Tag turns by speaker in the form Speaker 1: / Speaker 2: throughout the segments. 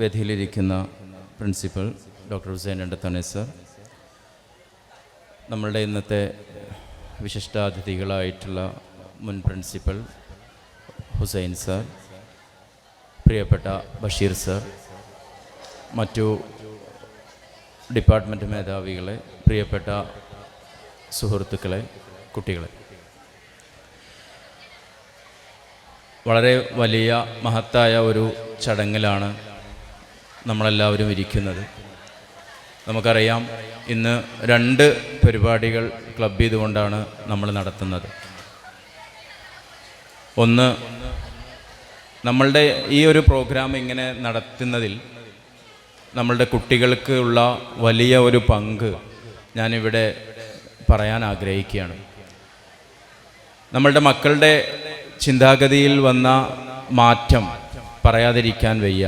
Speaker 1: വേദിയിലിരിക്കുന്ന principal doctor Hussain എണ്ടത്തണി sir, നമ്മളുടെ ഇന്നത്തെ വിശിഷ്ടാതിഥികളായിട്ടുള്ള മുൻ പ്രിൻസിപ്പൽ ഹുസൈൻ സർ, പ്രിയപ്പെട്ട ബഷീർ സർ, മറ്റു ഡിപ്പാർട്ട്മെൻറ്റ് മേധാവികളെ, പ്രിയപ്പെട്ട സുഹൃത്തുക്കളെ, കുട്ടികളെ, വളരെ വലിയ മഹത്തായ ഒരു ചടങ്ങിലാണ് നമ്മളെല്ലാവരും ഇരിക്കുന്നത്. നമുക്കറിയാം, ഇന്ന് 2 പരിപാടികൾ ക്ലബ് ചെയ്തുകൊണ്ടാണ് നമ്മൾ നടത്തുന്നത്. ഒന്ന്, നമ്മളുടെ ഈ ഒരു പ്രോഗ്രാം ഇങ്ങനെ നടത്തുന്നതിൽ നമ്മളുടെ കുട്ടികൾക്ക് ഉള്ള വലിയ ഒരു പങ്ക് ഞാനിവിടെ പറയാൻ ആഗ്രഹിക്കുകയാണ്. നമ്മളുടെ മക്കളുടെ ചിന്താഗതിയിൽ വന്ന മാറ്റം പറയാതിരിക്കാൻ വയ്യ.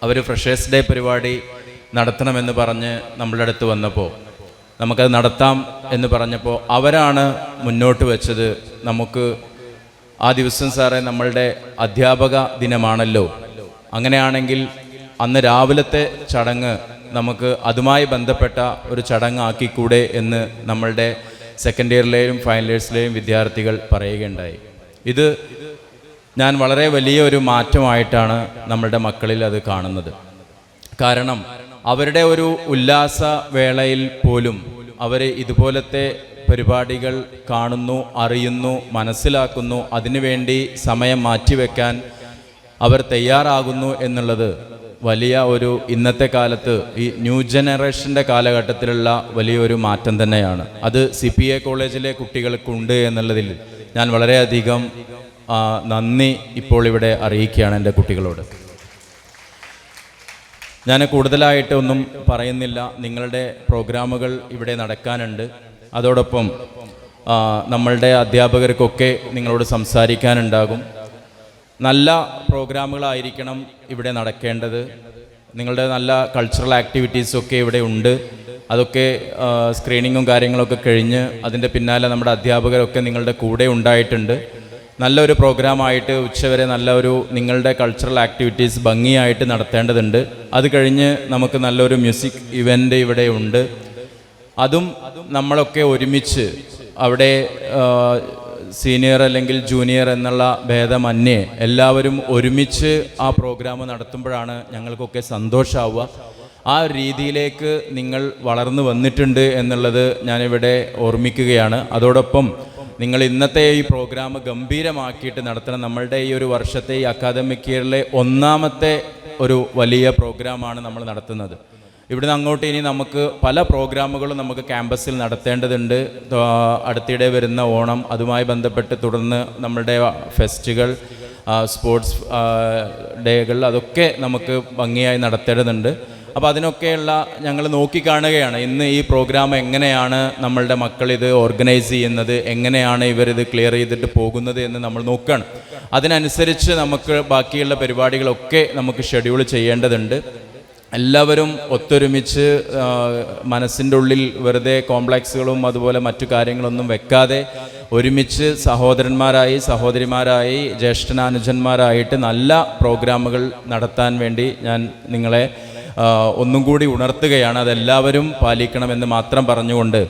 Speaker 1: അവർ ഫ്രഷേഴ്സ് ഡേ പരിപാടി നടത്തണമെന്ന് പറഞ്ഞ് നമ്മളുടെ അടുത്ത് വന്നപ്പോൾ, നമുക്കത് നടത്താം എന്ന് പറഞ്ഞപ്പോൾ അവരാണ് മുന്നോട്ട് വെച്ചത്. നമുക്ക് ആ ദിവസം സാറേ നമ്മളുടെ അധ്യാപക ദിനമാണല്ലോ, അങ്ങനെയാണെങ്കിൽ അന്ന് രാവിലത്തെ ചടങ്ങ് നമുക്ക് അതുമായി ബന്ധപ്പെട്ട ഒരു ചടങ്ങാക്കിക്കൂടെ എന്ന് നമ്മളുടെ സെക്കൻഡ് ഇയറിലെയും ഫൈനൽ ഇയേഴ്സിലെയും വിദ്യാർത്ഥികൾ പറയുകയുണ്ടായി. ഇത് ഞാൻ വളരെ വലിയൊരു മാറ്റമായിട്ടാണ് നമ്മളുടെ മക്കളിൽ അത് കാണുന്നത്. കാരണം അവരുടെ ഒരു ഉല്ലാസ വേളയിൽ പോലും അവർ ഇതുപോലത്തെ പരിപാടികൾ കാണുന്നു, അറിയുന്നു, മനസ്സിലാക്കുന്നു, അതിനുവേണ്ടി സമയം മാറ്റിവെക്കാൻ അവർ തയ്യാറാകുന്നു എന്നുള്ളത് വലിയ ഒരു ഇന്നത്തെ കാലത്ത് ഈ ന്യൂ ജനറേഷൻ്റെ കാലഘട്ടത്തിലുള്ള വലിയൊരു മാറ്റം തന്നെയാണ്. അത് CPA കോളേജിലെ കുട്ടികൾക്കുണ്ട് എന്നുള്ളതിൽ ഞാൻ വളരെയധികം നന്ദി ഇപ്പോൾ ഇവിടെ അറിയിക്കുകയാണ് എൻ്റെ കുട്ടികളോട്. ഞാൻ കൂടുതലായിട്ട് ഒന്നും പറയുന്നില്ല. നിങ്ങളുടെ പ്രോഗ്രാമുകൾ ഇവിടെ നടക്കാനുണ്ട്. അതോടൊപ്പം നമ്മളുടെ അധ്യാപകർക്കൊക്കെ നിങ്ങളോട് സംസാരിക്കാനുണ്ടാകും. നല്ല പ്രോഗ്രാമുകളായിരിക്കണം ഇവിടെ നടക്കേണ്ടത്. നിങ്ങളുടെ നല്ല കൾച്ചറൽ ആക്ടിവിറ്റീസൊക്കെ ഇവിടെ ഉണ്ട്. അതൊക്കെ സ്ക്രീനിങ്ങും കാര്യങ്ങളൊക്കെ കഴിഞ്ഞ് അതിൻ്റെ പിന്നാലെ നമ്മുടെ അധ്യാപകരൊക്കെ നിങ്ങളുടെ കൂടെ ഉണ്ടായിട്ടുണ്ട്. നല്ലൊരു പ്രോഗ്രാമായിട്ട് ഉച്ചവരെ നല്ലൊരു നിങ്ങളുടെ കൾച്ചറൽ ആക്ടിവിറ്റീസ് ഭംഗിയായിട്ട് നടത്തേണ്ടതുണ്ട്. അത് കഴിഞ്ഞ് നമുക്ക് നല്ലൊരു മ്യൂസിക് ഇവൻ്റ് ഇവിടെ ഉണ്ട്. അതും നമ്മളൊക്കെ ഒരുമിച്ച് അവിടെ സീനിയർ അല്ലെങ്കിൽ ജൂനിയർ എന്നുള്ള ഭേദമന്യേ എല്ലാവരും ഒരുമിച്ച് ആ പ്രോഗ്രാം നടത്തുമ്പോഴാണ് ഞങ്ങൾക്കൊക്കെ സന്തോഷമാവുക. ആ രീതിയിലേക്ക് നിങ്ങൾ വളർന്നു വന്നിട്ടുണ്ട് എന്നുള്ളത് ഞാനിവിടെ ഓർമ്മിക്കുകയാണ്. അതോടൊപ്പം നിങ്ങൾ ഇന്നത്തെ ഈ പ്രോഗ്രാം ഗംഭീരമാക്കിയിട്ട് നടത്തണം. നമ്മളുടെ ഈ ഒരു വർഷത്തെ ഈ അക്കാദമിക് ഇയറിലെ 1ാമത്തെ ഒരു വലിയ പ്രോഗ്രാമാണ് നമ്മൾ നടത്തുന്നത്. ഇവിടുന്ന് അങ്ങോട്ട് ഇനി നമുക്ക് പല പ്രോഗ്രാമുകളും നമുക്ക് ക്യാമ്പസിൽ നടത്തേണ്ടതുണ്ട്. അടുത്തിടെ വരുന്ന ഓണം, അതുമായി ബന്ധപ്പെട്ട് തുടർന്ന് നമ്മളുടെ ഫെസ്റ്റുകൾ, സ്പോർട്സ് ഡേകൾ, അതൊക്കെ നമുക്ക് ഭംഗിയായി നടത്തേണ്ടതുണ്ട്. അപ്പോൾ അതിനൊക്കെയുള്ള ഞങ്ങൾ നോക്കിക്കാണുകയാണ്. ഇന്ന് ഈ പ്രോഗ്രാം എങ്ങനെയാണ് നമ്മളുടെ മക്കളിത് ഓർഗനൈസ് ചെയ്യുന്നത്, എങ്ങനെയാണ് ഇവരിത് ക്ലിയർ ചെയ്തിട്ട് പോകുന്നത് എന്ന് നമ്മൾ നോക്കുകയാണ്. അതിനനുസരിച്ച് നമുക്ക് ബാക്കിയുള്ള പരിപാടികളൊക്കെ നമുക്ക് ഷെഡ്യൂൾ ചെയ്യേണ്ടതുണ്ട്. എല്ലാവരും ഒത്തൊരുമിച്ച് മനസ്സിൻ്റെ ഉള്ളിൽ വെറുതെ കോംപ്ലക്സുകളും അതുപോലെ മറ്റു കാര്യങ്ങളൊന്നും വെക്കാതെ ഒരുമിച്ച് സഹോദരന്മാരായി, സഹോദരിമാരായി, ജ്യേഷ്ഠനാനുജന്മാരായിട്ട് നല്ല പ്രോഗ്രാമുകൾ നടത്താൻ വേണ്ടി ഞാൻ നിങ്ങളെ ഒന്നും കൂടി ഉണർത്തുകയാണ്. അതെല്ലാവരും പാലിക്കണമെന്ന് മാത്രം പറഞ്ഞുകൊണ്ട്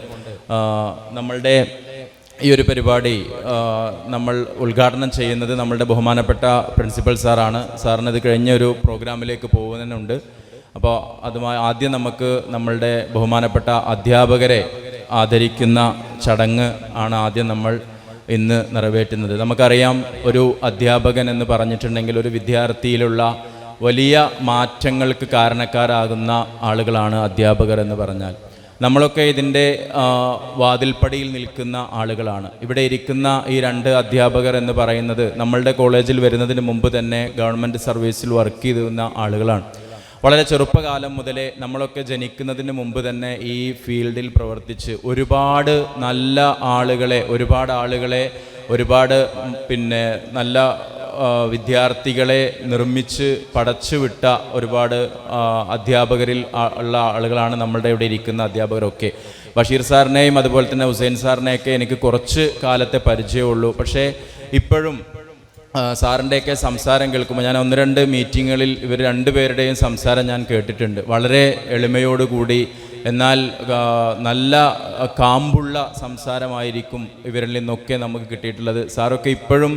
Speaker 1: നമ്മളുടെ ഈ ഒരു പരിപാടി നമ്മൾ ഉദ്ഘാടനം ചെയ്യുന്നത് നമ്മളുടെ ബഹുമാനപ്പെട്ട പ്രിൻസിപ്പൽ സാറാണ്. സാറിനത് കഴിഞ്ഞ ഒരു പ്രോഗ്രാമിലേക്ക് പോകുന്നുണ്ട്. അപ്പോൾ അതുമായി ആദ്യം നമുക്ക് നമ്മളുടെ ബഹുമാനപ്പെട്ട അധ്യാപകരെ ആദരിക്കുന്ന ചടങ്ങ് ആണ് ആദ്യം നമ്മൾ ഇന്ന് നിറവേറ്റുന്നത്. നമുക്കറിയാം, ഒരു അധ്യാപകൻ എന്ന് പറഞ്ഞിട്ടുണ്ടെങ്കിൽ ഒരു വിദ്യാർത്ഥിയിലുള്ള വലിയ മാറ്റങ്ങൾക്ക് കാരണക്കാരാകുന്ന ആളുകളാണ് അധ്യാപകർ എന്ന് പറഞ്ഞാൽ. നമ്മളൊക്കെ ഇതിൻ്റെ വാതിൽപ്പടിയിൽ നിൽക്കുന്ന ആളുകളാണ്. ഇവിടെ ഇരിക്കുന്ന ഈ 2 അധ്യാപകർ എന്ന് പറയുന്നത് നമ്മളുടെ കോളേജിൽ വരുന്നതിന് മുമ്പ് തന്നെ ഗവൺമെൻറ് സർവീസിൽ വർക്ക് ചെയ്തിരുന്ന ആളുകളാണ്. വളരെ ചെറുപ്പകാലം മുതലേ, നമ്മളൊക്കെ ജനിക്കുന്നതിന് മുമ്പ് തന്നെ ഈ ഫീൽഡിൽ പ്രവർത്തിച്ച് ഒരുപാട് നല്ല ആളുകളെ, ഒരുപാട് നല്ല വിദ്യാർത്ഥികളെ നിർമ്മിച്ച് പടച്ചുവിട്ട ഒരുപാട് അധ്യാപകരിൽ ഉള്ള ആളുകളാണ് നമ്മളുടെ ഇവിടെ ഇരിക്കുന്ന അധ്യാപകരൊക്കെ. ബഷീർ സാറിനെയും അതുപോലെ തന്നെ ഹുസൈൻ സാറിനെയൊക്കെ എനിക്ക് കുറച്ച് കാലത്തെ പരിചയമുള്ളൂ. പക്ഷേ ഇപ്പോഴും സാറിൻ്റെയൊക്കെ സംസാരം കേൾക്കുമ്പോൾ ഞാൻ 1-2 മീറ്റിങ്ങുകളിൽ ഇവർ രണ്ടുപേരുടെയും സംസാരം ഞാൻ കേട്ടിട്ടുണ്ട്. വളരെ എളിമയോടുകൂടി എന്നാൽ നല്ല കാമ്പുള്ള സംസാരമായിരിക്കും ഇവരിൽ നിന്നൊക്കെ നമുക്ക് കിട്ടിയിട്ടുള്ളത്. സാറൊക്കെ ഇപ്പോഴും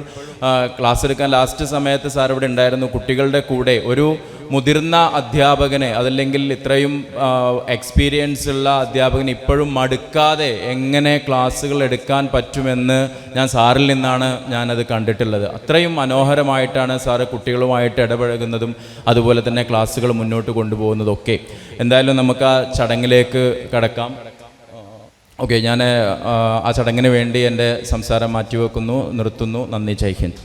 Speaker 1: ക്ലാസ് എടുക്കാൻ ലാസ്റ്റ് സമയത്ത് സാർ ഇവിടെ ഉണ്ടായിരുന്നു. കുട്ടികളുടെ കൂടെ ഒരു മുതിർന്ന അധ്യാപകനെ, അതല്ലെങ്കിൽ ഇത്രയും എക്സ്പീരിയൻസ് ഉള്ള അധ്യാപകന് ഇപ്പോഴും മടുക്കാതെ എങ്ങനെ ക്ലാസ്സുകൾ എടുക്കാൻ പറ്റുമെന്ന് ഞാൻ സാറിൽ നിന്നാണ് ഞാനത് കണ്ടിട്ടുള്ളത്. അത്രയും മനോഹരമായിട്ടാണ് സാറ് കുട്ടികളുമായിട്ട് ഇടപഴകുന്നതും അതുപോലെ തന്നെ ക്ലാസ്സുകൾ മുന്നോട്ട് കൊണ്ടുപോകുന്നതൊക്കെ. എന്തായാലും നമുക്ക് ആ ചടങ്ങിലേക്ക് കടക്കാം. ഓക്കെ, ഞാൻ ആ ചടങ്ങിന് വേണ്ടി എൻ്റെ സംസാരം മാറ്റിവെക്കുന്നു, നിർത്തുന്നു. നന്ദി. ജയ് ഹിന്ദ്.